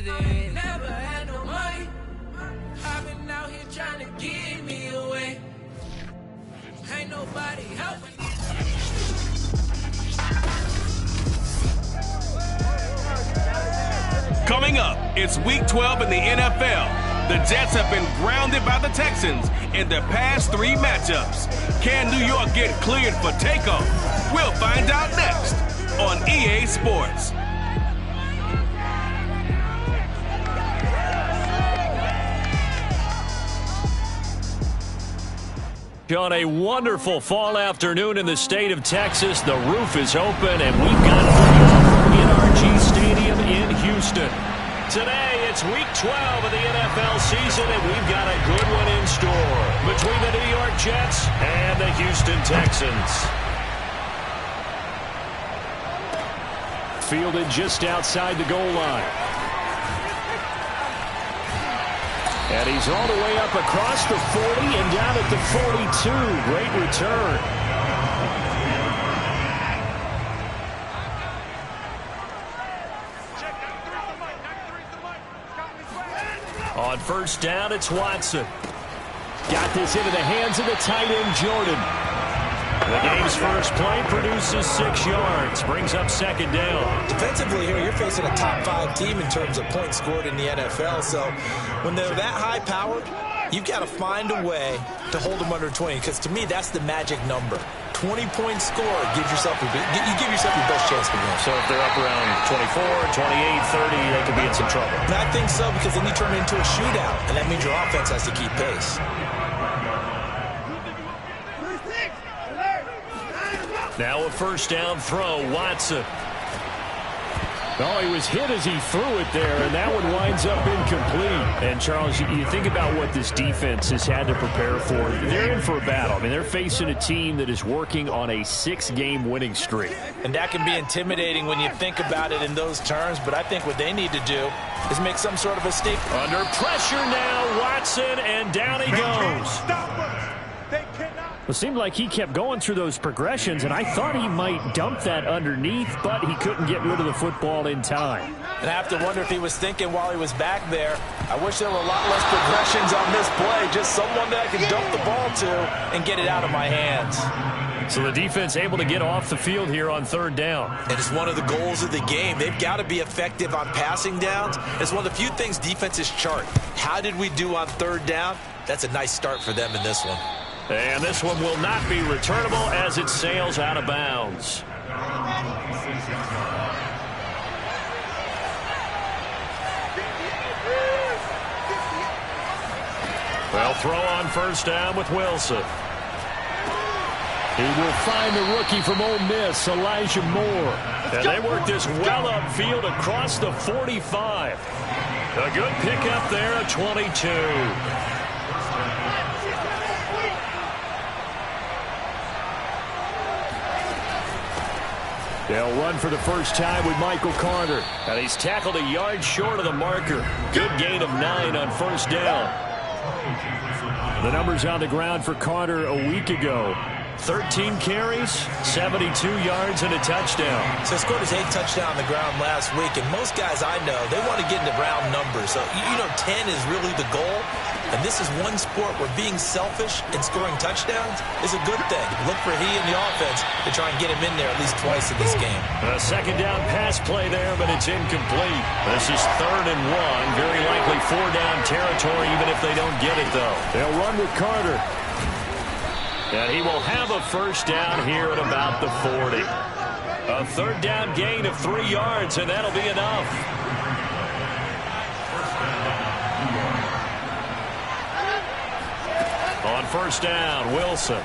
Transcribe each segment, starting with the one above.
Madden. Never had no money. I've been out here trying to give me away. Ain't nobody helping. Coming up, it's Week 12 in the NFL. The Jets have been grounded by the Texans in their past 3 matchups. Can New York get cleared for takeoff? We'll find out next on EA Sports. On a wonderful fall afternoon in the state of Texas, the roof is open, and we've got NRG Stadium in Houston. Today, it's Week 12 of the NFL season, and we've got a good one in store between the New York Jets and the Houston Texans. Fielded just outside the goal line. And he's all the way up across the 40 and down at the 42. Great return. On first down, it's Watson. Got this into the hands of the tight end, Jordan. The game's first play produces 6 yards, brings up second down. Defensively here, you're facing a top 5 team in terms of points scored in the NFL. So when they're that high-powered, you've got to find a way to hold them under 20. Because to me, that's the magic number. 20-point score gives yourself you give yourself your best chance to win. So if they're up around 24, 28, 30, they could be in some trouble. And I think so, because then you turn it into a shootout, and that means your offense has to keep pace. Now a first down throw, Watson. Oh, he was hit as he threw it there, and that one winds up incomplete. And, Charles, you think about what this defense has had to prepare for. They're in for a battle. I mean, they're facing a team that is working on a 6-game winning streak. And that can be intimidating when you think about it in those terms, but I think what they need to do is make some sort of a statement. Under pressure now, Watson, and down he goes. It seemed like he kept going through those progressions, and I thought he might dump that underneath, but he couldn't get rid of the football in time. And I have to wonder if he was thinking while he was back there, I wish there were a lot less progressions on this play, just someone that I can dump the ball to and get it out of my hands. So the defense able to get off the field here on third down. And it's one of the goals of the game. They've got to be effective on passing downs. It's one of the few things defenses chart. How did we do on third down? That's a nice start for them in this one. And this one will not be returnable as it sails out of bounds. Well, throw on first down with Wilson. He will find the rookie from Ole Miss, Elijah Moore. And they work this well upfield across the 45. A good pickup there at 22. They'll run for the first time with Michael Carter. And he's tackled a yard short of the marker. Good gain of 9 on first down. The numbers on the ground for Carter a week ago. 13 carries, 72 yards, and a touchdown. So he scored his 8th touchdown on the ground last week, and most guys I know, they want to get into round numbers. So, 10 is really the goal, and this is one sport where being selfish and scoring touchdowns is a good thing. Look for he and the offense to try and get him in there at least twice in this game. A second down pass play there, but it's incomplete. This is 3rd and 1, very likely 4-down territory, even if they don't get it, though. They'll run with Carter. And he will have a first down here at about the 40. A 3rd down gain of 3 yards, and that'll be enough. On first down, Wilson.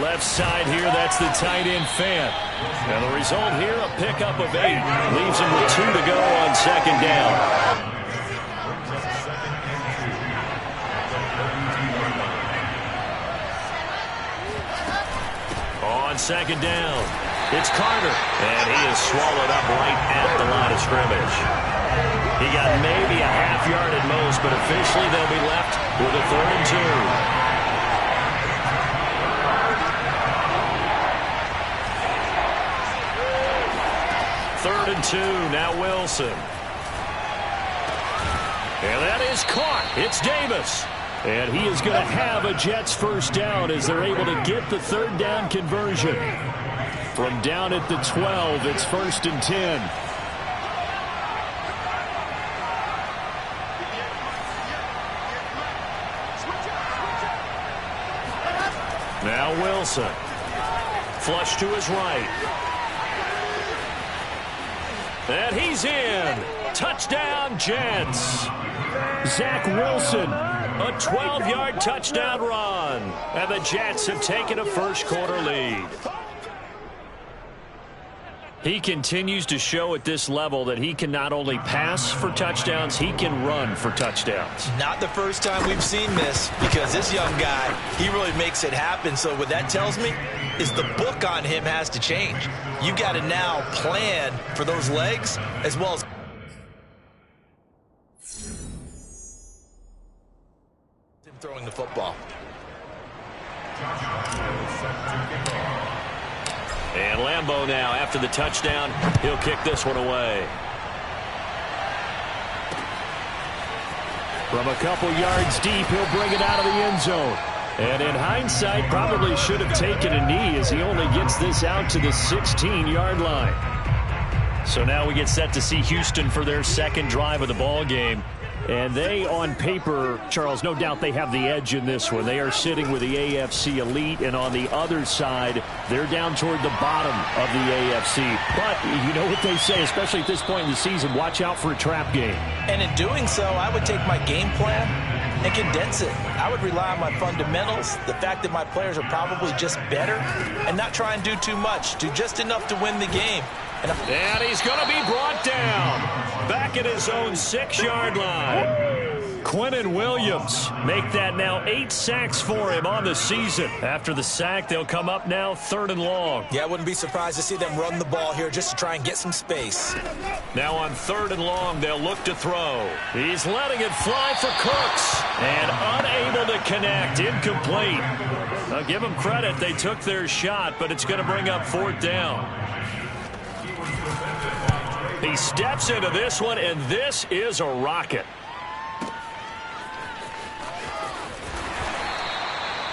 Left side here, that's the tight end Fant. And the result here, a pickup of 8. Leaves him with 2 to go on second down. On second down, it's Carter. And he is swallowed up right at the line of scrimmage. He got maybe a half yard at most, but officially they'll be left with a 3rd and 2. 3rd and 2, now Wilson. And that is caught. It's Davis. And he is going to have a Jets first down as they're able to get the third down conversion. From down at the 12, it's 1st and 10. Now Wilson. Flush to his right. And he's in. Touchdown, Jets. Zach Wilson, a 12-yard touchdown run. And the Jets have taken a first-quarter lead. He continues to show at this level that he can not only pass for touchdowns, he can run for touchdowns. Not the first time we've seen this, because this young guy, he really makes it happen. So what that tells me is the book on him has to change. You got to now plan for those legs as well as him throwing the football. And Lambeau now, after the touchdown, he'll kick this one away. From a couple yards deep, he'll bring it out of the end zone. And in hindsight, probably should have taken a knee as he only gets this out to the 16-yard line. So now we get set to see Houston for their second drive of the ball game. And they, on paper, Charles, no doubt they have the edge in this one. They are sitting with the AFC elite, and on the other side, they're down toward the bottom of the AFC. But you know what they say, especially at this point in the season, watch out for a trap game. And in doing so, I would take my game plan and condense it. I would rely on my fundamentals, the fact that my players are probably just better, and not try and do too much, do just enough to win the game. And he's going to be brought down back at his own 6-yard line. Quinnen Williams make that now 8 sacks for him on the season. After the sack, they'll come up now 3rd and long. Yeah, I wouldn't be surprised to see them run the ball here just to try and get some space. Now on 3rd and long, they'll look to throw. He's letting it fly for Cooks and unable to connect. Incomplete. I'll give them credit. They took their shot, but it's going to bring up 4th down. He steps into this one, and this is a rocket.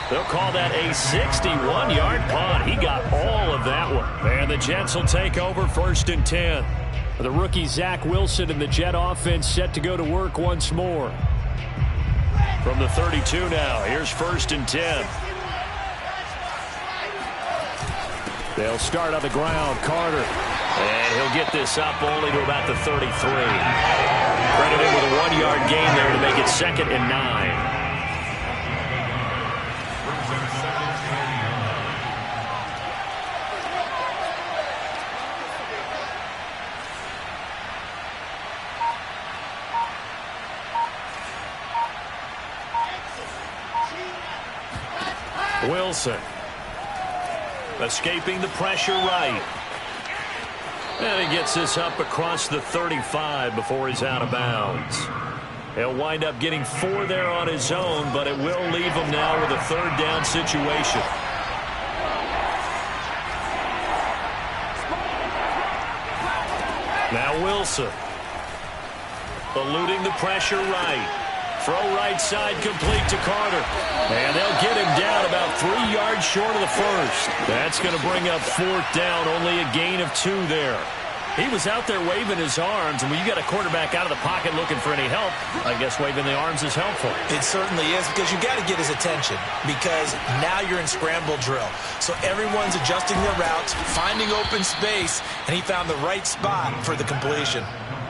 They'll call that a 61-yard punt. He got all of that one. And the Jets will take over 1st and 10. The rookie Zach Wilson and the Jet offense set to go to work once more. From the 32 now, here's 1st and 10. They'll start on the ground. Carter. And he'll get this up only to about the 33. Credited with a 1-yard gain there to make it 2nd and 9. Wilson. Escaping the pressure right. And he gets this up across the 35 before he's out of bounds. He'll wind up getting 4 there on his own, but it will leave him now with a 3rd down situation. Now Wilson. Eluding the pressure right. Throw right side complete to Carter. And they'll get him down about 3 yards short of the first. That's going to bring up 4th down, only a gain of 2 there. He was out there waving his arms, and when you got a quarterback out of the pocket looking for any help, I guess waving the arms is helpful. It certainly is, because you got to get his attention, because now you're in scramble drill. So everyone's adjusting their routes, finding open space, and he found the right spot for the completion.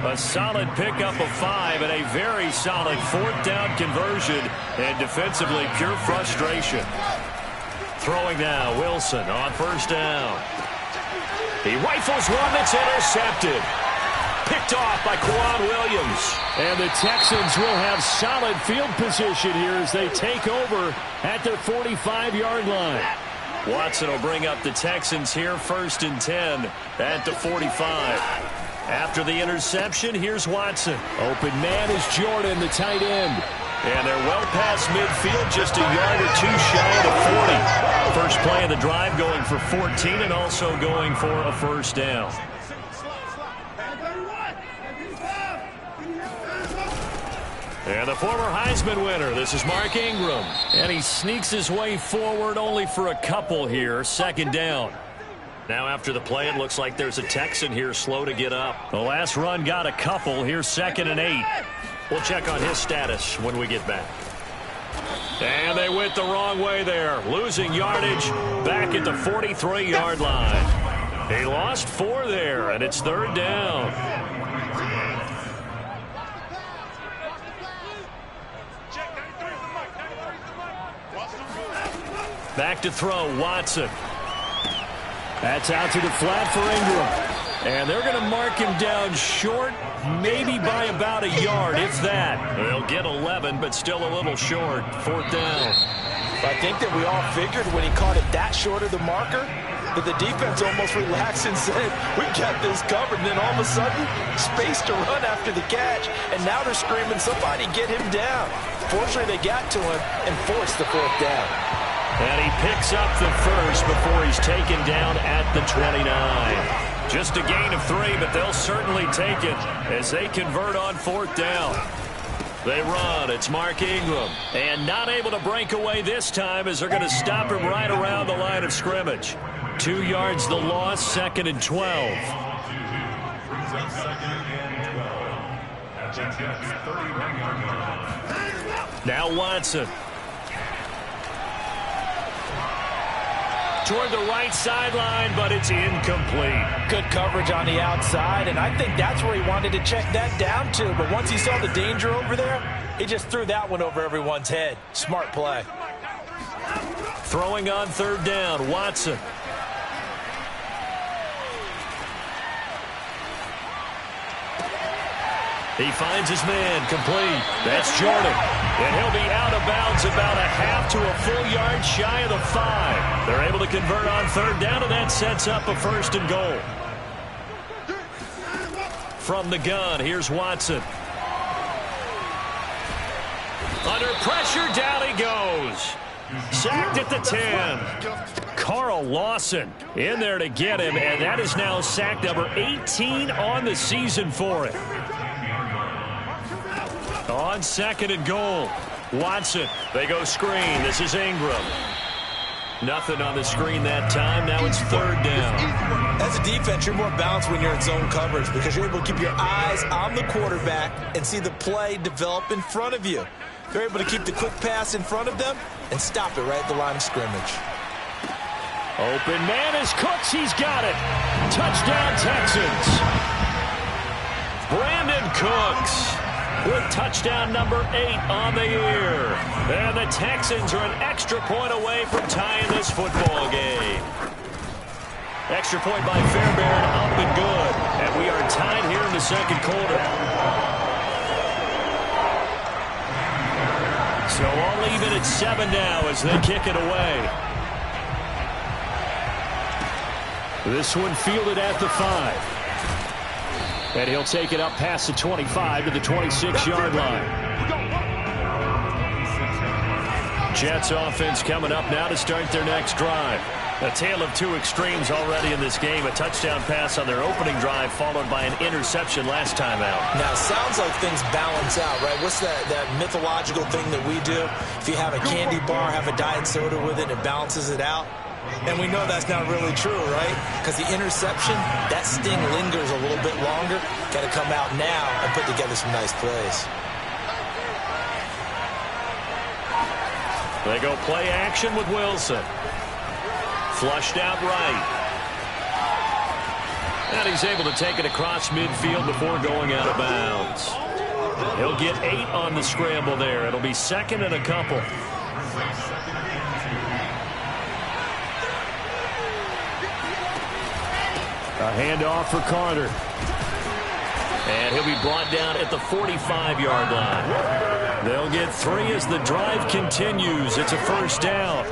A solid pickup of 5 and a very solid 4th down conversion, and defensively pure frustration. Throwing now, Wilson on 1st down. He rifles one that's intercepted. Picked off by Quan Williams. And the Texans will have solid field position here as they take over at their 45-yard line. Watson will bring up the Texans here 1st and 10 at the 45. After the interception, here's Watson. Open man is Jordan, the tight end. And they're well past midfield, just a yard or 2 shy of the 40. First play of the drive going for 14 and also going for a 1st down. And the former Heisman winner, this is Mark Ingram. And he sneaks his way forward only for a couple here. Second down. Now after the play, it looks like there's a Texan here slow to get up. The last run got a couple. Here's 2nd and 8. We'll check on his status when we get back. And they went the wrong way there. Losing yardage back at the 43-yard line. He lost 4 there, and it's 3rd down. Back to throw, Watson. That's out to the flat for Ingram. And they're going to mark him down short, maybe by about a yard, if that. They'll get 11, but still a little short. 4th down. I think that we all figured when he caught it that short of the marker that the defense almost relaxed and said, we got this covered. And then all of a sudden, space to run after the catch. And now they're screaming, somebody get him down. Fortunately, they got to him and forced the 4th down. And he picks up the first before he's taken down at the 29. Just a gain of 3, but they'll certainly take it as they convert on 4th down. They run. It's Mark Ingram. And not able to break away this time as they're going to stop him right around the line of scrimmage. 2 yards the loss, 2nd and 12. Now Watson. Toward the right sideline, but it's incomplete. Good coverage on the outside, and I think that's where he wanted to check that down to. But once he saw the danger over there, he just threw that one over everyone's head. Smart play. Throwing on 3rd down, Watson. He finds his man, complete. That's Jordan. And he'll be out of bounds about a half to a full yard shy of the 5. They're able to convert on 3rd down, and that sets up a 1st and goal. From the gun, here's Watson. Under pressure, down he goes. Sacked at the 10. Carl Lawson in there to get him, and that is now sack number 18 on the season for him. On 2nd and goal, Watson. They go screen. This is Ingram. Nothing on the screen that time. Now it's 3rd down. As a defense, you're more balanced when you're in zone coverage because you're able to keep your eyes on the quarterback and see the play develop in front of you. They're able to keep the quick pass in front of them and stop it right at the line of scrimmage. Open man is Cooks. He's got it. Touchdown, Texans. Brandon Cooks with touchdown number 8 on the year. And the Texans are an extra point away from tying this football game. Extra point by Fairbairn, up and good. And we are tied here in the 2nd quarter. So all even at 7 now as they kick it away. This one fielded at the 5. And he'll take it up past the 25 to the 26-yard line. Jets offense coming up now to start their next drive. A tale of 2 extremes already in this game. A touchdown pass on their opening drive followed by an interception last time out. Now, it sounds like things balance out, right? What's that mythological thing that we do? If you have a candy bar, have a diet soda with it, it balances it out. And we know that's not really true, right? Because the interception, that sting lingers a little bit longer. Got to come out now and put together some nice plays. They go play action with Wilson. Flushed out right. And he's able to take it across midfield before going out of bounds. He'll get 8 on the scramble there. It'll be 2nd and a couple. A handoff for Carter. And he'll be brought down at the 45-yard line. They'll get 3 as the drive continues. It's a 1st down.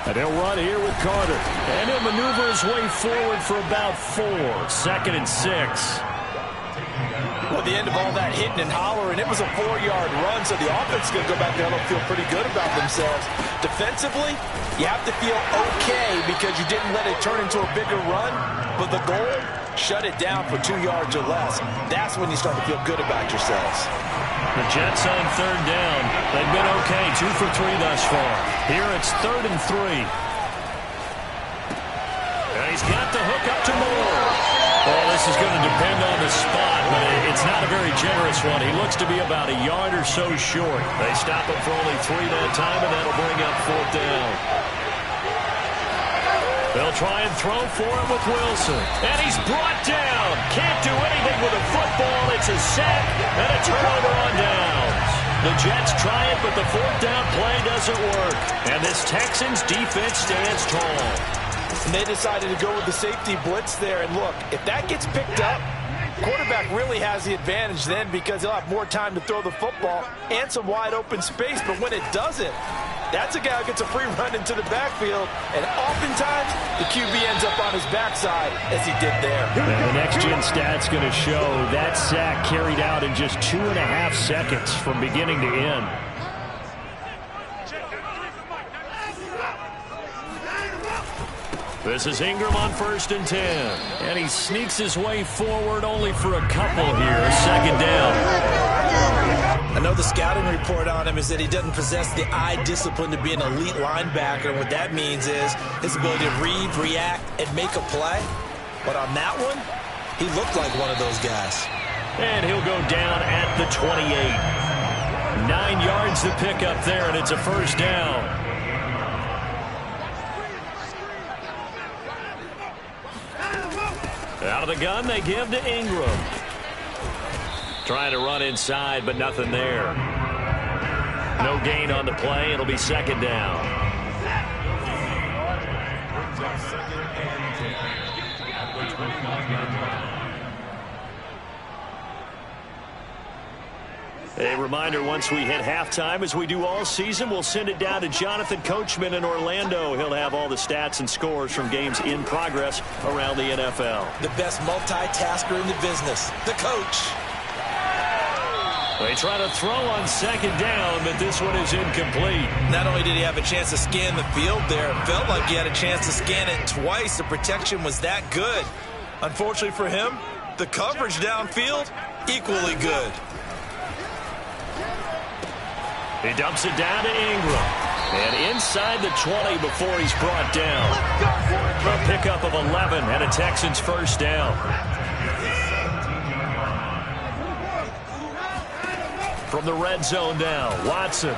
And he'll run here with Carter. And he'll maneuver his way forward for about 4. 2nd and 6. Well, the end of all that hitting and hollering, it was a 4-yard run, so the offense is going to go back there and feel pretty good about themselves. Defensively, you have to feel okay because you didn't let it turn into a bigger run, but the goal, shut it down for 2 yards or less. That's when you start to feel good about yourselves. The Jets on third down. They've been okay, 2 for 3 thus far. Here it's 3rd and 3. And he's got the hook up to Moore. Well, this is going to depend on the spot, but it's not a very generous one. He looks to be about a yard or so short. They stop him for only 3 that time, and that'll bring up 4th down. They'll try and throw for him with Wilson. And he's brought down. Can't do anything with a football. It's a sack and a turnover on downs. The Jets try it, but the 4th down play doesn't work. And this Texans defense stands tall. And they decided to go with the safety blitz there. And look, if that gets picked up, quarterback really has the advantage then because he'll have more time to throw the football and some wide open space. But when it doesn't, that's a guy who gets a free run into the backfield. And oftentimes, the QB ends up on his backside as he did there. And the next-gen stat's going to show that sack carried out in just 2.5 seconds from beginning to end. This is Ingram on 1st and 10. And he sneaks his way forward only for a couple here. 2nd down. I know the scouting report on him is that he doesn't possess the eye discipline to be an elite linebacker. And what that means is his ability to read, react, and make a play. But on that one, he looked like one of those guys. And he'll go down at the 28. 9 yards to pick up there, and it's a 1st down. Out of the gun, they give to Ingram. Trying to run inside, but nothing there. No gain on the play. It'll be 2nd down. A reminder, once we hit halftime, as we do all season, we'll send it down to Jonathan Coachman in Orlando. He'll have all the stats and scores from games in progress around the NFL. The best multitasker in the business, the coach. They try to throw on 2nd down, but this one is incomplete. Not only did he have a chance to scan the field there, it felt like he had a chance to scan it twice. The protection was that good. Unfortunately for him, the coverage downfield, equally good. He dumps it down to Ingram. And inside the 20 before he's brought down. A pickup of 11 and a Texans 1st down. From the red zone now, Watson.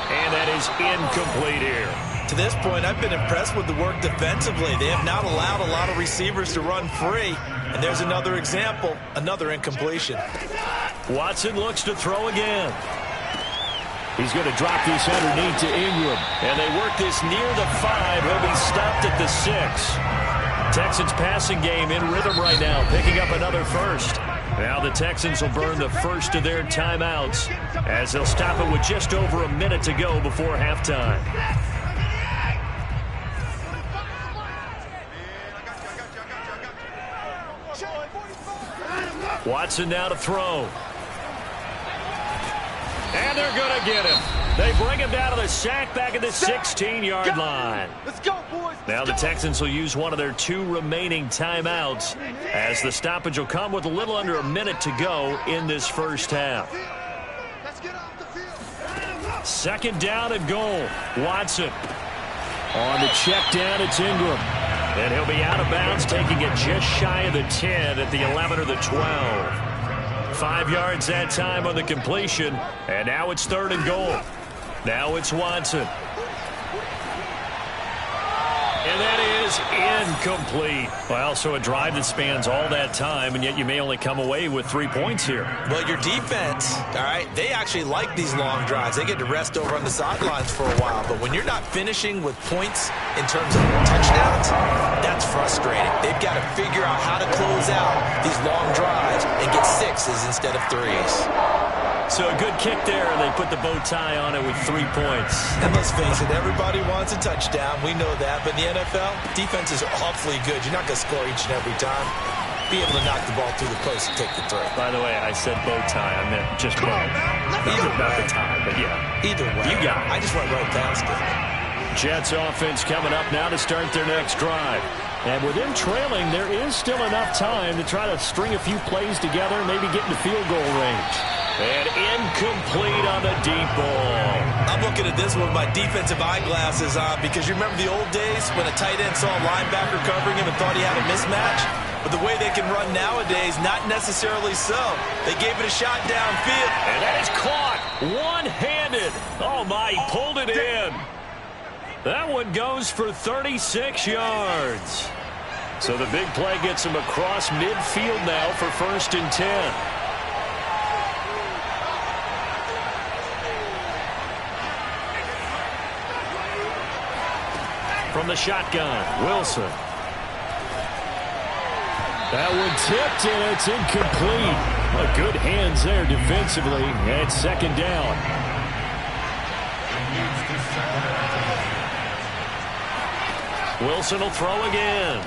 And that is incomplete here. To this point, I've been impressed with the work defensively. They have not allowed a lot of receivers to run free. And there's another example, another incompletion. Watson looks to throw again. He's going to drop this underneath to Ingram. And they work this near the 5. He'll be stopped at the 6. Texans passing game in rhythm right now, picking up another 1st. Now the Texans will burn the first of their timeouts as they'll stop it with just over a minute to go before halftime. Watson now to throw. And they're going to get him. They bring him down to the sack back at the 16-yard line. Let's go, boys. Now the Texans will use one of their 2 remaining timeouts as the stoppage will come with a little under a minute to go in this first half. Let's get off the field. 2nd down and goal. Watson on the check down. It's Ingram. And he'll be out of bounds, taking it just shy of the 10 at the 11 or the 12. 5 yards that time on the completion. And now it's 3rd and goal. Now it's Watson. And that is incomplete. Well, so a drive that spans all that time, and yet you may only come away with 3 points here. Well, your defense, all right, they actually like these long drives. They get to rest over on the sidelines for a while. But when you're not finishing with points in terms of touchdowns, that's frustrating. They've got to figure out how to close out these long drives and get 6s instead of 3s. So a good kick there, and they put the bow tie on it with 3 points. And let's face it, everybody wants a touchdown. We know that. But in the NFL, defenses are awfully good. You're not going to score each and every time. be able to knock the ball through the post and take the throw. By the way, I said bow tie. I meant just bow. Not the tie, but yeah. Either way. You got it. I just went right past it. Jets offense coming up now to start their next drive. And with them trailing, there is still enough time to try to string a few plays together, maybe get into field goal range. And incomplete on the deep ball. I'm looking at this with my defensive eyeglasses on because you remember the old days when a tight end saw a linebacker covering him and thought he had a mismatch? But the way they can run nowadays, not necessarily so. They gave it a shot downfield. And that is caught one-handed. Oh, my, he pulled it in. That one goes for 36 yards. So the big play gets him across midfield now for 1st and 10. From the shotgun, Wilson. That one tipped, and it's incomplete. Good hands there defensively. And 2nd down. Wilson will throw again.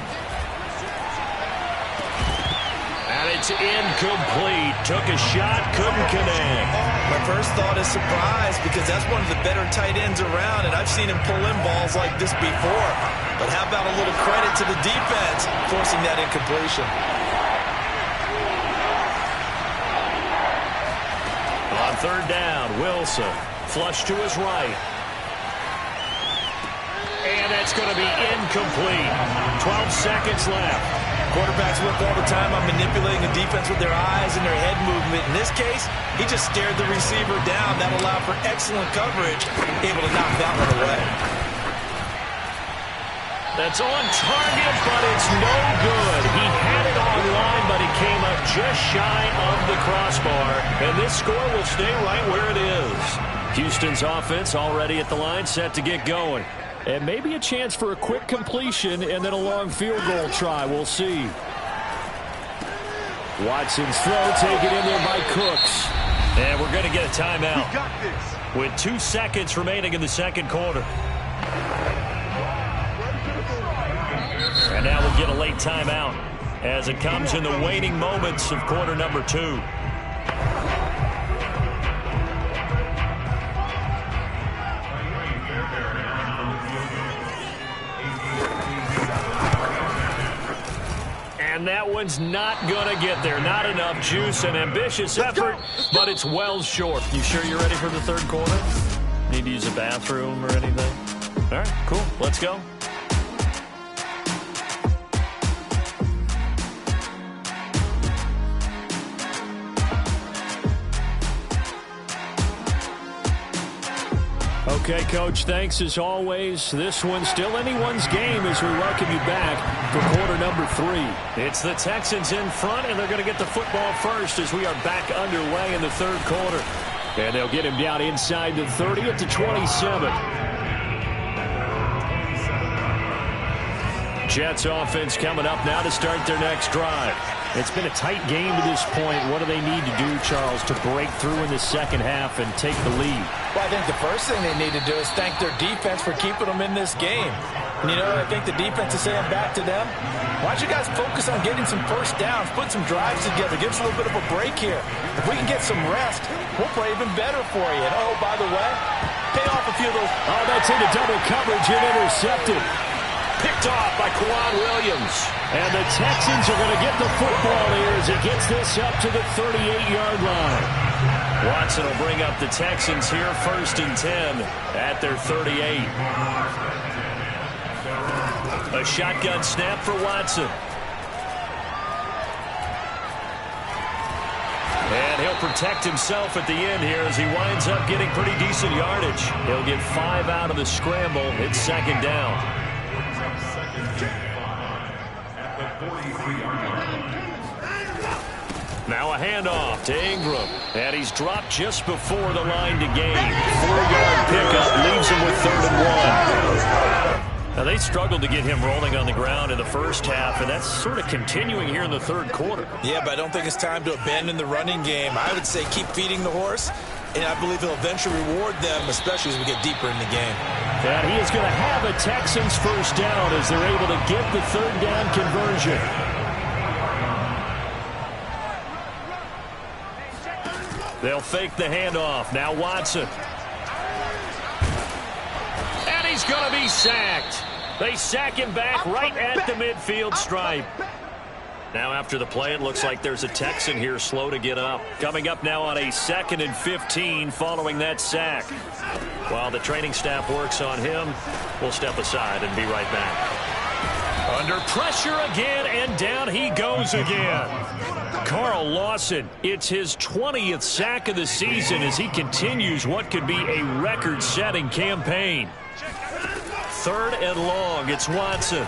And it's incomplete. Took a shot, couldn't connect. My first thought is surprise because that's one of the better tight ends around, and I've seen him pull in balls like this before. But how about a little credit to the defense forcing that incompletion? On 3rd down, Wilson. Flush to his right. And that's going to be incomplete. 12 seconds left. Quarterbacks work all the time on manipulating the defense with their eyes and their head movement. In this case, he just stared the receiver down. That allowed for excellent coverage, able to knock that one away. That's on target, but it's no good. He had it on line, but it came up just shy of the crossbar. And this score will stay right where it is. Houston's offense already at the line, set to get going. And maybe a chance for a quick completion and then a long field goal try. We'll see. Watson's throw taken in there by Cooks. And we're going to get a timeout. We got this. With 2 seconds remaining in the 2nd quarter. And now we'll get a late timeout as it comes in the waning moments of quarter number 2. And that one's not going to get there. Not enough juice. An ambitious effort, but it's well short. You sure you're ready for the 3rd quarter? Need to use a bathroom or anything? All right, cool. Let's go. Okay, Coach, thanks as always. This one's still anyone's game as we welcome you back for quarter number 3. It's the Texans in front, and they're going to get the football first as we are back underway in the 3rd quarter. And they'll get him down inside the 30 at the 27. Jets offense coming up now to start their next drive. It's been a tight game to this point. What do they need to do, Charles, to break through in the 2nd half and take the lead? Well, I think the first thing they need to do is thank their defense for keeping them in this game. And, you know, I think the defense is saying back to them, why don't you guys focus on getting some first downs, put some drives together, give us a little bit of a break here. If we can get some rest, we'll play even better for you. And, oh, by the way, pay off a few of those. Oh, that's into double coverage and intercepted. Picked off by Quan Williams. And the Texans are going to get the football here as he gets this up to the 38-yard line. Watson will bring up the Texans here, 1st and 10 at their 38. A shotgun snap for Watson. And he'll protect himself at the end here as he winds up getting pretty decent yardage. He'll get 5 out of the scramble. It's 2nd down. Now a handoff to Ingram. And he's dropped just before the line to gain. 4-yard pickup leaves him with 3rd and 1. Now they struggled to get him rolling on the ground in the 1st half, and that's sort of continuing here in the 3rd quarter. Yeah, but I don't think it's time to abandon the running game. I would say keep feeding the horse, and I believe he'll eventually reward them, especially as we get deeper in the game. And he is going to have a Texans 1st down as they're able to get the 3rd down conversion. They'll fake the handoff. Now Watson. And he's going to be sacked. They sack him back right at the midfield stripe. Now after the play, it looks like there's a Texan here slow to get up. Coming up now on a 2nd and 15 following that sack. While the training staff works on him, we'll step aside and be right back. Under pressure again, and down he goes again. Carl Lawson, it's his 20th sack of the season as he continues what could be a record-setting campaign. 3rd and long, it's Watson.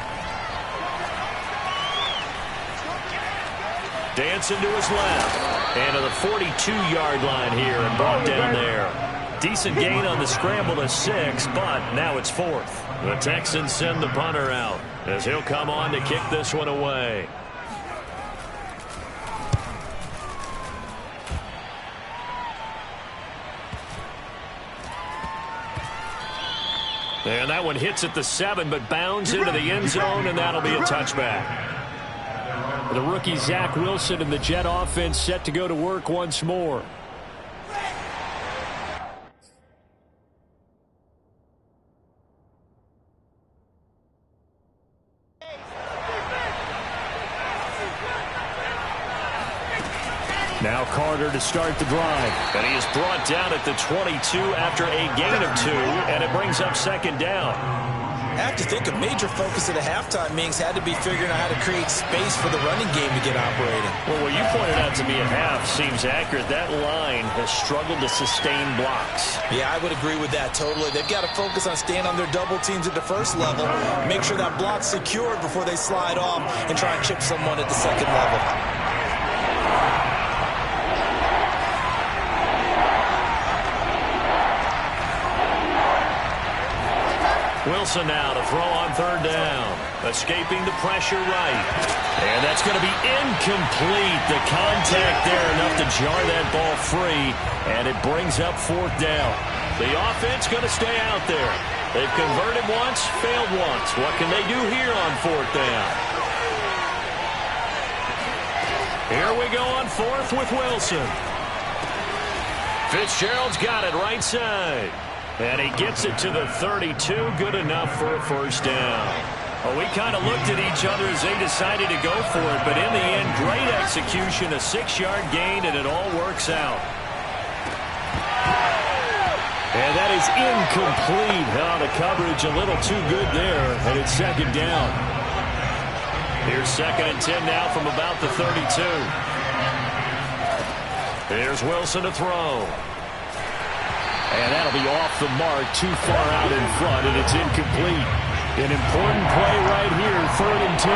Dancing to his left. And to the 42-yard line here and brought down there. Decent gain on the scramble to 6, but now it's 4th. The Texans send the punter out as he'll come on to kick this one away. And that one hits at the 7, but bounds into the end zone, and that'll be a touchback. The rookie Zach Wilson and the Jet offense set to go to work once more. Now Carter to start the drive. And he is brought down at the 22 after a gain of 2, and it brings up 2nd down. I have to think a major focus at the halftime meetings had to be figuring out how to create space for the running game to get operating. Well, what you pointed out to me at half seems accurate. That line has struggled to sustain blocks. Yeah, I would agree with that totally. They've got to focus on staying on their double teams at the first level, make sure that block's secured before they slide off and try and chip someone at the 2nd level. Wilson now to throw on 3rd down. Escaping the pressure right. And that's going to be incomplete. The contact there enough to jar that ball free. And it brings up 4th down. The offense going to stay out there. They've converted once, failed once. What can they do here on 4th down? Here we go on 4th with Wilson. Fitzgerald's got it right side. And he gets it to the 32. Good enough for a 1st down. Well, we kind of looked at each other as they decided to go for it. But in the end, great execution, a 6-yard gain, and it all works out. And that is incomplete. The coverage a little too good there. And it's 2nd down. Here's 2nd and 10 now from about the 32. Here's Wilson to throw. And that'll be off the mark, too far out in front, and it's incomplete. An important play right here, 3rd and 10.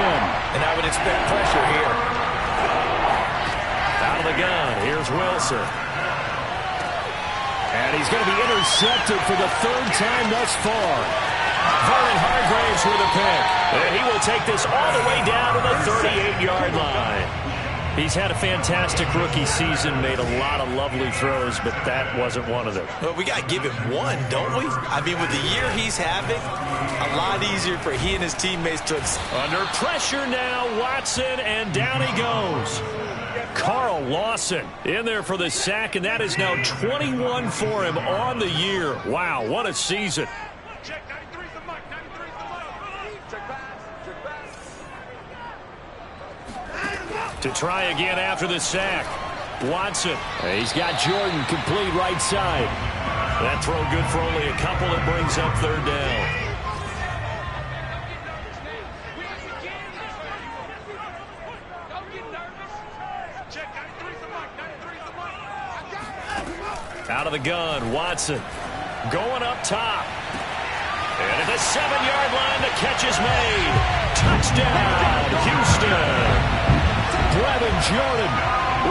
And I would expect pressure here. Out of the gun, here's Wilson. And he's going to be intercepted for the 3rd time thus far. Vernon Hargreaves with a pick. And he will take this all the way down to the 38-yard line. He's had a fantastic rookie season, made a lot of lovely throws, but that wasn't one of them. Well, we got to give him one, don't we? I mean, with the year he's having, a lot easier for he and his teammates to... Under pressure now, Watson, and down he goes. Carl Lawson in there for the sack, and that is now 21 for him on the year. Wow, what a season. To try again after the sack. Watson. He's got Jordan complete right side. That throw good for only a couple. It brings up 3rd down. Out of the gun, Watson. Going up top. And at the 7-yard line, the catch is made. Touchdown, Houston. Brevin Jordan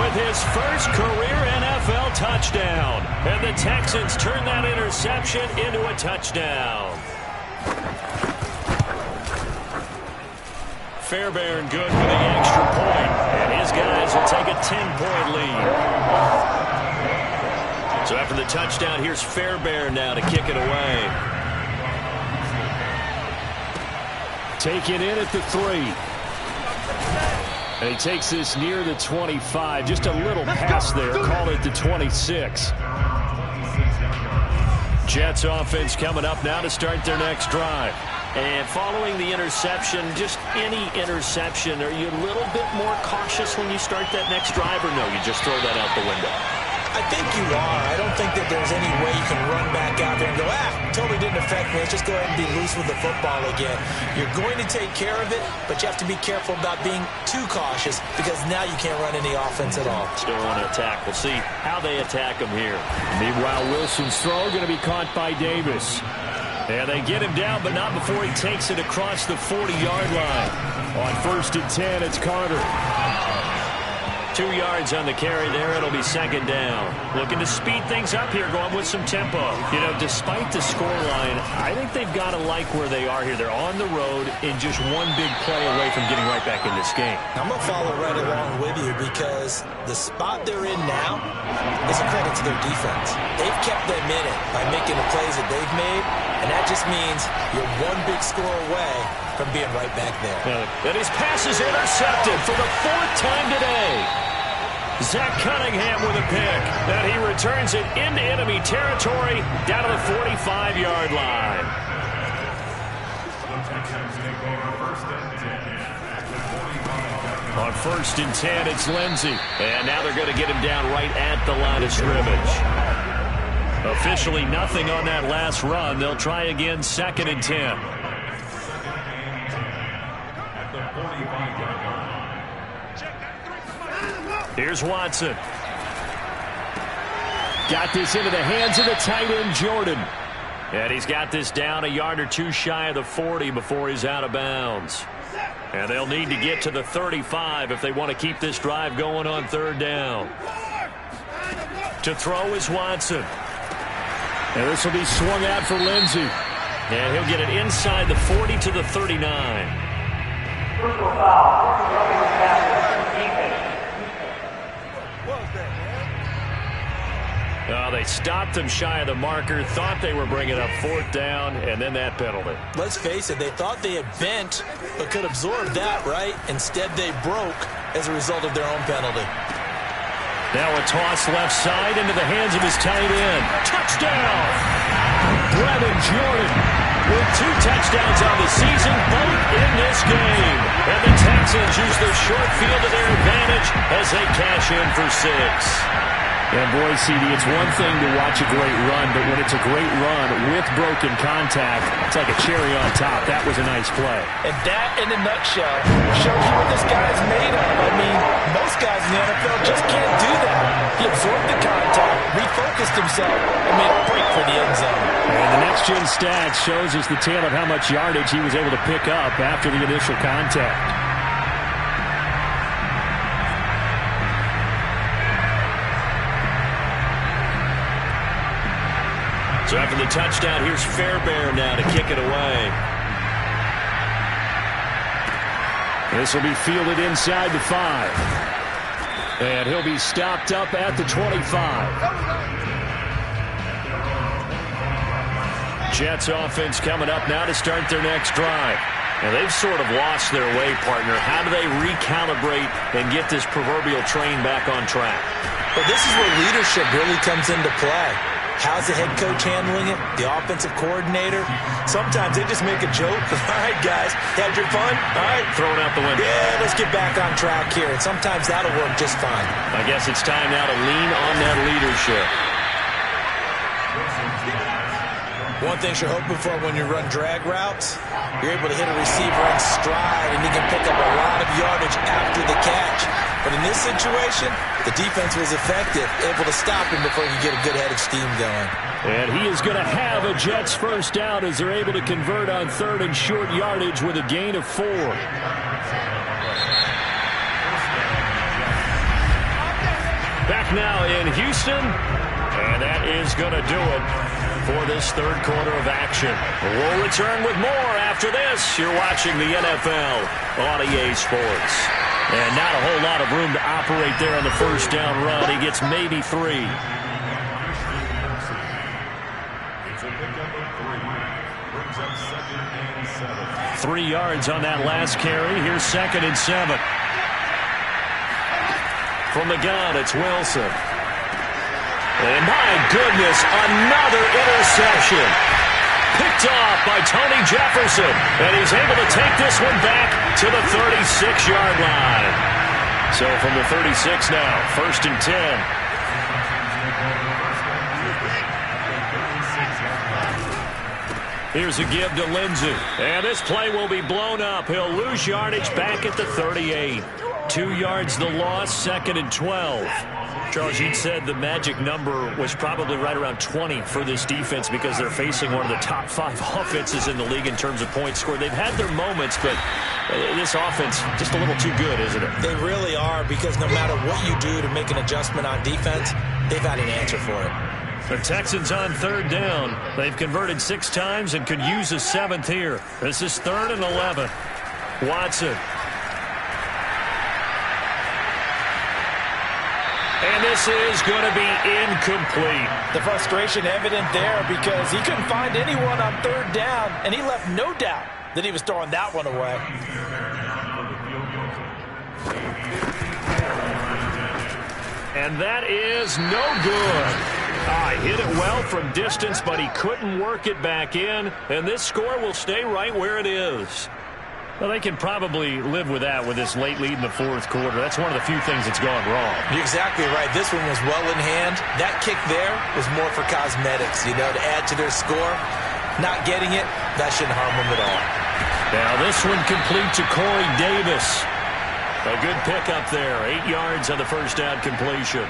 with his first career NFL touchdown. And the Texans turn that interception into a touchdown. Fairbairn good for the extra point. And his guys will take a 10-point lead. So after the touchdown, here's Fairbairn now to kick it away. Take it in at the 3. And he takes this near the 25. Just a little pass there. Call it the 26. Jets offense coming up now to start their next drive. And following the interception, just any interception, are you a little bit more cautious when you start that next drive, or no, you just throw that out the window? I think you are. I don't think that there's any way you can run back out there and go, totally didn't affect me. Let's just go ahead and be loose with the football again. You're going to take care of it, but you have to be careful about being too cautious because now you can't run any offense at all. Still want to attack. We'll see how they attack him here. Meanwhile, Wilson's throw going to be caught by Davis. And they get him down, but not before he takes it across the 40-yard line. On 1st and 10, it's Carter. 2 yards on the carry there. It'll be 2nd down. Looking to speed things up here, going with some tempo. You know, despite the scoreline, I think they've got to like where they are here. They're on the road and just one big play away from getting right back in this game. I'm going to follow right along with you because the spot they're in now is a credit to their defense. They've kept them in it by making the plays that they've made, and that just means you're one big score away from being right back there. And his pass is intercepted for the 4th time today. Zach Cunningham with a pick. And he returns it into enemy territory down to the 45-yard line. On 1st and 10, it's Lindsey. And now they're going to get him down right at the line of scrimmage. Officially nothing on that last run. They'll try again 2nd and 10. Here's Watson. Got this into the hands of the tight end, Jordan. And he's got this down a yard or two shy of the 40 before he's out of bounds. And they'll need to get to the 35 if they want to keep this drive going on 3rd down. To throw is Watson. And this will be swung out for Lindsey. And he'll get it inside the 40 to the 39. They stopped him shy of the marker, thought they were bringing up 4th down, and then that penalty. Let's face it, they thought they had bent but could absorb that, right? Instead, they broke as a result of their own penalty. Now a toss left side into the hands of his tight end. Touchdown! Brevin Jordan with 2 touchdowns on the season, both in this game. And the Texans use the short field to their advantage as they cash in for 6. And boy, CD, it's one thing to watch a great run, but when it's a great run with broken contact, it's like a cherry on top. That was a nice play. And that, in a nutshell, shows you what this guy is made of. I mean, most guys in the NFL just can't do that. He absorbed the contact, refocused himself, and made a break for the end zone. And the next-gen stats shows us the tale of how much yardage he was able to pick up after the initial contact. So after the touchdown, here's Fairbairn now to kick it away. This will be fielded inside the 5. And he'll be stopped up at the 25. Jets offense coming up now to start their next drive. And they've sort of lost their way, partner. How do they recalibrate and get this proverbial train back on track? Well, this is where leadership really comes into play. How's the head coach handling it? The offensive coordinator? Sometimes they just make a joke. All right, guys, had your fun? All right. Throw it out the window. Yeah, let's get back on track here. And sometimes that'll work just fine. I guess it's time now to lean on that leadership. One thing you're hoping for when you run drag routes, you're able to hit a receiver in stride, and he can pick up a lot of yardage after the catch. But in this situation, the defense was effective, able to stop him before he could get a good head of steam going. And he is going to have a Jets first down as they're able to convert on 3rd and short yardage with a gain of 4. Back now in Houston, and that is going to do it for this 3rd quarter of action. We'll return with more after this. You're watching the NFL on EA Sports. And not a whole lot of room to operate there on the first down run. He gets maybe 3. Three yards on that last carry. Here's 2nd and 7. From the gun, it's Wilson. And my goodness, another interception. Picked off by Tony Jefferson. And he's able to take this one back to the 36-yard line. So from the 36 now, 1st and 10. Here's a give to Lindsey. And this play will be blown up. He'll lose yardage back at the 38. 2 yards the loss, 2nd and 12. Charles, you'd said the magic number was probably right around 20 for this defense because they're facing one of the top 5 offenses in the league in terms of points scored. They've had their moments, but this offense just a little too good, isn't it? They really are, because no matter what you do to make an adjustment on defense, they've had an answer for it. The Texans on 3rd down. They've converted 6 times and could use a 7th here. This is 3rd and 11. Watson. And this is going to be incomplete. The frustration evident there because he couldn't find anyone on 3rd down, and he left no doubt that he was throwing that one away. And that is no good. Hit it well from distance, but he couldn't work it back in, and this score will stay right where it is. Well, they can probably live with that with this late lead in the 4th quarter. That's one of the few things that's gone wrong. You're exactly right. This one was well in hand. That kick there was more for cosmetics, to add to their score. Not getting it, that shouldn't harm them at all. Now this one complete to Corey Davis. A good pickup there. 8 yards on the first down completion.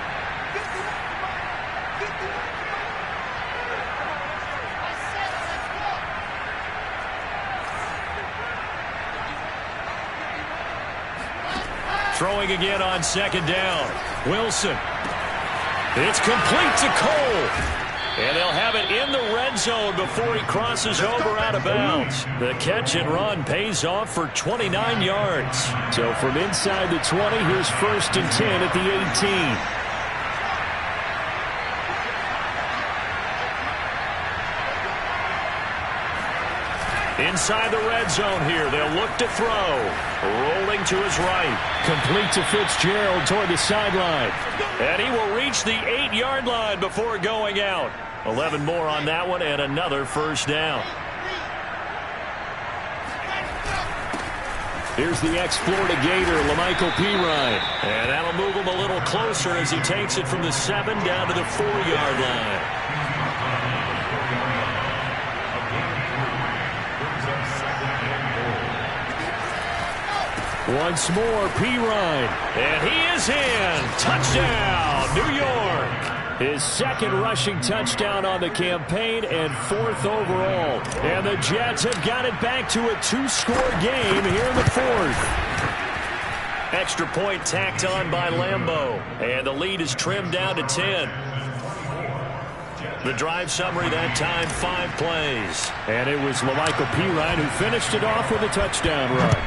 Throwing again on 2nd down. Wilson. It's complete to Cole. And they'll have it in the red zone before he crosses over out of bounds. The catch and run pays off for 29 yards. So from inside the 20, here's 1st and 10 at the 18. Inside the red zone here, they'll look to throw. Rolling to his right. Complete to Fitzgerald toward the sideline. And he will reach the 8-yard line before going out. 11 more on that one and another first down. Here's the ex-Florida Gator, Lamichael Pirine. And that'll move him a little closer as he takes it from the 7 down to the 4-yard line. Once more, Pirine. And he is in. Touchdown, New York. His 2nd rushing touchdown on the campaign and 4th overall. And the Jets have got it back to a 2-score game here in the 4th. Extra point tacked on by Lambeau. And the lead is trimmed down to 10. The drive summary that time, 5 plays. And it was Lamichael Pirine who finished it off with a touchdown run.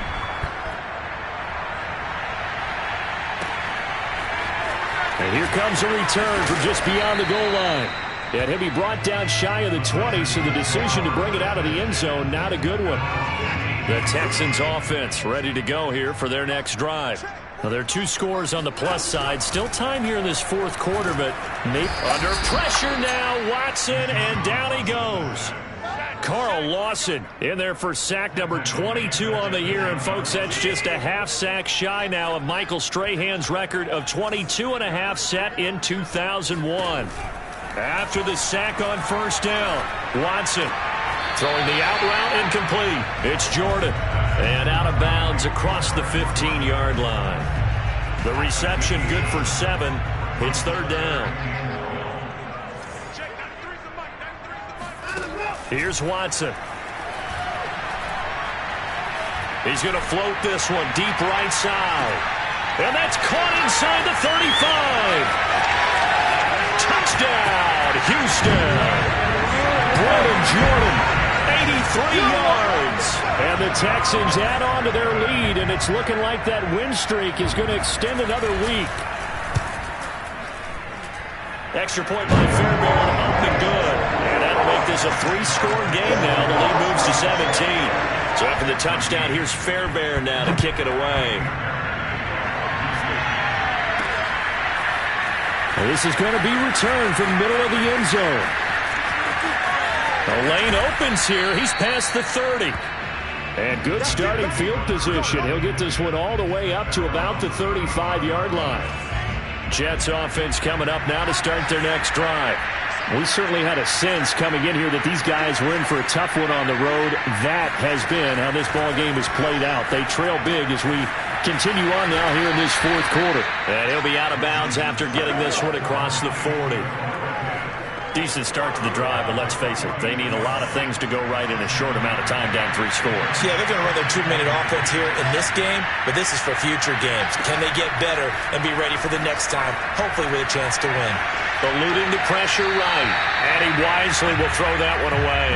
And here comes a return from just beyond the goal line. And he'll be brought down shy of the 20, so the decision to bring it out of the end zone, not a good one. The Texans offense ready to go here for their next drive. Now, there are 2 scores on the plus side. Still time here in this 4th quarter, but maybe under pressure now. Watson, and down he goes. Carl Lawson in there for sack number 22 on the year. And, folks, that's just a half sack shy now of Michael Strahan's record of 22.5 set in 2001. After the sack on 1st down, Watson throwing the out route incomplete. It's Jordan. And out of bounds across the 15-yard line. The reception good for 7. It's 3rd down. Here's Watson. He's going to float this one deep right side. And that's caught inside the 35. Touchdown, Houston. Brandon Jordan, 83 yards. And the Texans add on to their lead, and it's looking like that win streak is going to extend another week. Extra point by Fairbairn, up and good. And that'll make this a 3-score game now. The lead moves to 17. So after the touchdown, here's Fairbairn now to kick it away. This is going to be returned from the middle of the end zone. The lane opens here. He's past the 30. And good starting field position. He'll get this one all the way up to about the 35-yard line. Jets offense coming up now to start their next drive. We certainly had a sense coming in here that these guys were in for a tough one on the road. That has been how this ball game has played out. They trail big as we continue on now here in this fourth quarter. And he'll be out of bounds after getting this one across the 40. Decent start to the drive, but let's face it, they need a lot of things to go right in a short amount of time down 3 scores. Yeah, they're going to run their 2-minute offense here in this game, but this is for future games. Can they get better and be ready for the next time, hopefully with a chance to win? Eluding the pressure right, and he wisely will throw that one away.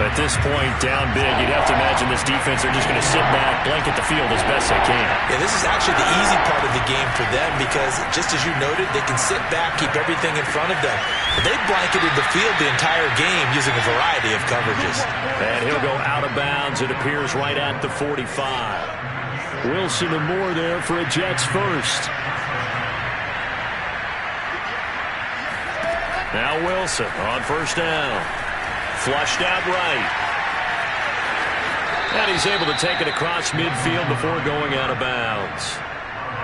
At this point, down big, you'd have to imagine this defense are just going to sit back, blanket the field as best they can. Yeah, this is actually the easy part of the game for them because, just as you noted, they can sit back, keep everything in front of them. But they blanketed the field the entire game using a variety of coverages. And he'll go out of bounds, it appears, right at the 45. Wilson and Moore there for a Jets first. Now Wilson on first down. Flushed out right. And he's able to take it across midfield before going out of bounds.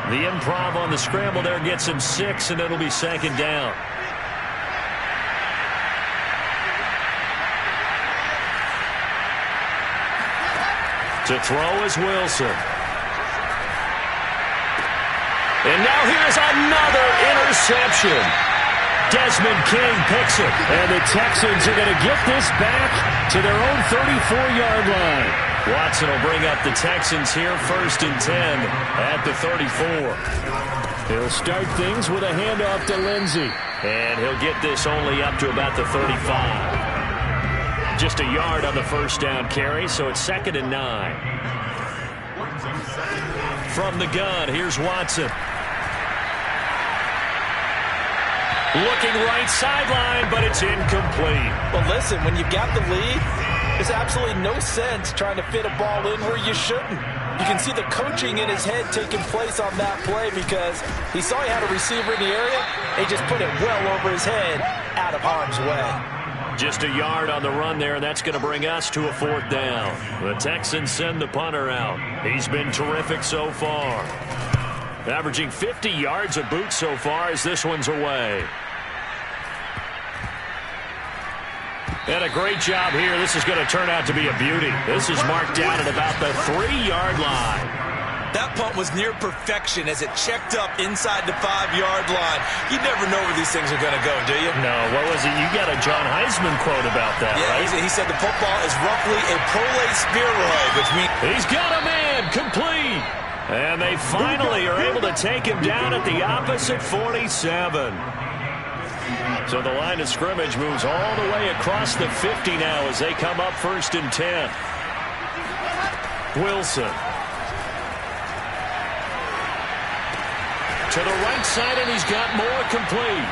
The improv on the scramble there gets him 6, and it'll be second down. To throw is Wilson. And now here's another interception. Desmond King picks it. And the Texans are going to get this back to their own 34-yard line. Watson will bring up the Texans here, 1st and 10 at the 34. He'll start things with a handoff to Lindsey. And he'll get this only up to about the 35. Just a yard on the first down carry, so it's 2nd and 9. From the gun, here's Watson. Looking right sideline, but it's incomplete. Well, listen, when you've got the lead, there's absolutely no sense trying to fit a ball in where you shouldn't. You can see the coaching in his head taking place on that play because he saw he had a receiver in the area. He just put it well over his head, out of harm's way. Just a yard on the run there, and that's going to bring us to a 4th down. The Texans send the punter out. He's been terrific so far. Averaging 50 yards a boot so far as this one's away. And a great job here. This is going to turn out to be a beauty. This is marked down at about the 3-yard line. That punt was near perfection as it checked up inside the 5-yard line. You never know where these things are going to go, do you? No, what was it? You got a John Heisman quote about that, right? He said the football is roughly a prole spheroid, which means... He's got a man complete. And they finally are able to take him down at the opposite 47. So the line of scrimmage moves all the way across the 50 now as they come up 1st and 10. Wilson. To the right side, and he's got more complete.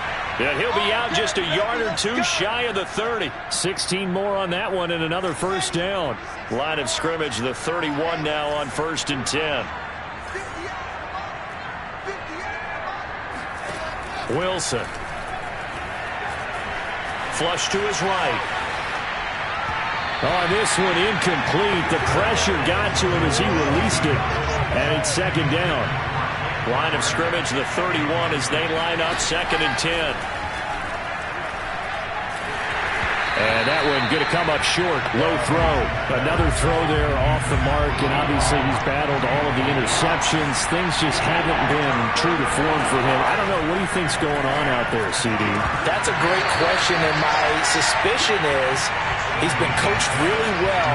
And he'll be out just a yard or 2 shy of the 30. 16 more on that one and another first down. Line of scrimmage, the 31 now on 1st and 10. Wilson. Flush to his right. Oh, this one incomplete. The pressure got to him as he released it. And it's 2nd down. Line of scrimmage, the 31 as they line up 2nd and 10. And that one going to come up short. Low throw. Another throw there off the mark. And obviously he's battled all of the interceptions. Things just haven't been true to form for him. I don't know. What do you think's going on out there, CD? That's a great question. And my suspicion is he's been coached really well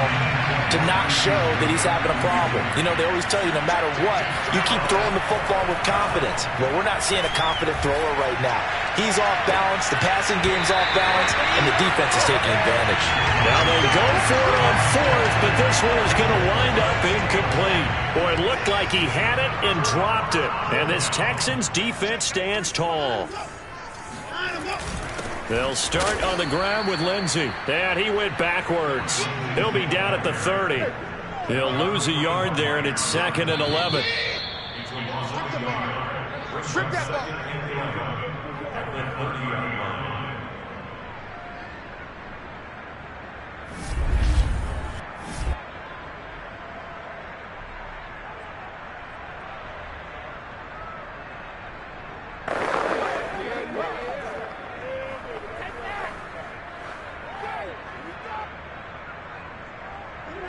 to not show that he's having a problem. You know, they always tell you no matter what, you keep throwing the football with confidence. Well, we're not seeing a confident thrower right now. He's off balance, the passing game's off balance, and the defense is taking advantage. Now they go for it on 4th, but this one is going to wind up incomplete. Boy, it looked like he had it and dropped it. And this Texans defense stands tall. They'll start on the ground with Lindsey. And he went backwards. He'll be down at the 30. He'll lose a yard there, and it's 2nd and 11.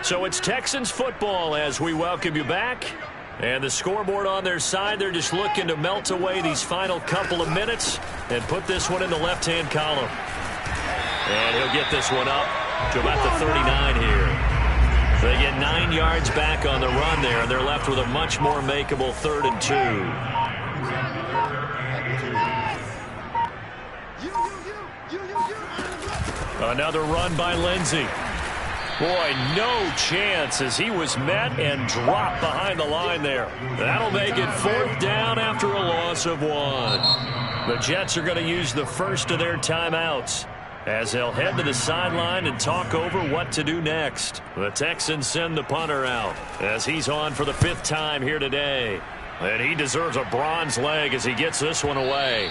So it's Texans football as we welcome you back. And the scoreboard on their side, they're just looking to melt away these final couple of minutes and put this one in the left-hand column. And he'll get this one up to about the 39 here. They get 9 yards back on the run there, and they're left with a much more makeable 3rd and 2. Another run by Lindsey. Boy, no chance as he was met and dropped behind the line there. That'll make it 4th down after a loss of 1. The Jets are going to use the first of their timeouts as they'll head to the sideline and talk over what to do next. The Texans send the punter out as he's on for the 5th time here today. And he deserves a bronze leg as he gets this one away.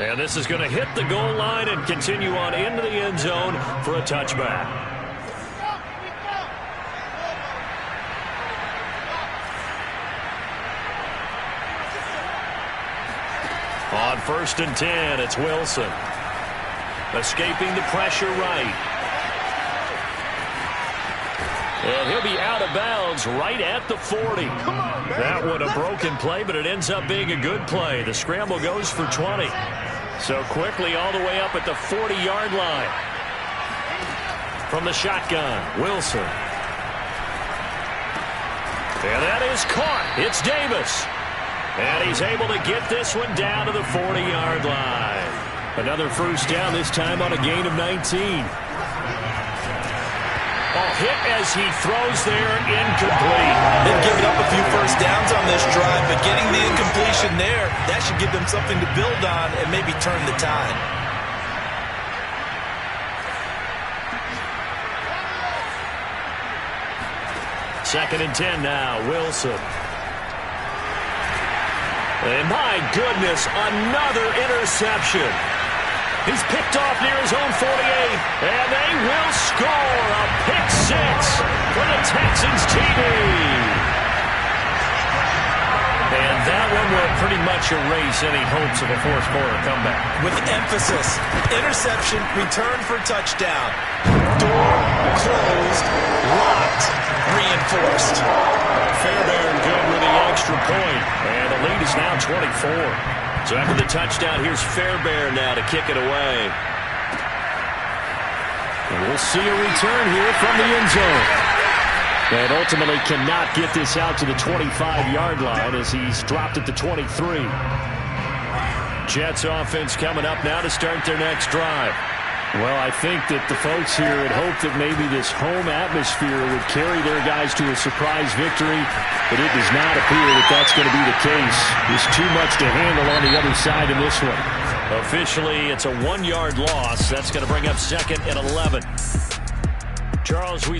And this is going to hit the goal line and continue on into the end zone for a touchback. On 1st and 10, it's Wilson. Escaping the pressure right. And he'll be out of bounds right at the 40. That one a broken play, but it ends up being a good play. The scramble goes for 20. So quickly all the way up at the 40-yard line. From the shotgun, Wilson. And that is caught. It's Davis. And he's able to get this one down to the 40-yard line. Another first down, this time on a gain of 19. Hit as he throws there, incomplete. They've given up a few first downs on this drive, but getting the incompletion there, that should give them something to build on and maybe turn the tide. Second and 10 now, Wilson. And my goodness, another interception. He's picked off near his own 48, and they will score a pick 6 for the Texans TD. And that one will pretty much erase any hopes of a fourth quarter comeback. With emphasis, interception, return for touchdown. Door closed, locked, reinforced. Fairbairn good with the extra point, and the lead is now 24. So after the touchdown, here's Fairbairn now to kick it away. And we'll see a return here from the end zone. And ultimately cannot get this out to the 25-yard line as he's dropped at the 23. Jets offense coming up now to start their next drive. Well, I think that the folks here had hoped that maybe this home atmosphere would carry their guys to a surprise victory, but it does not appear that that's going to be the case. There's too much to handle on the other side in this one. Officially, it's a 1-yard loss. That's going to bring up 2nd and 11. Charles, we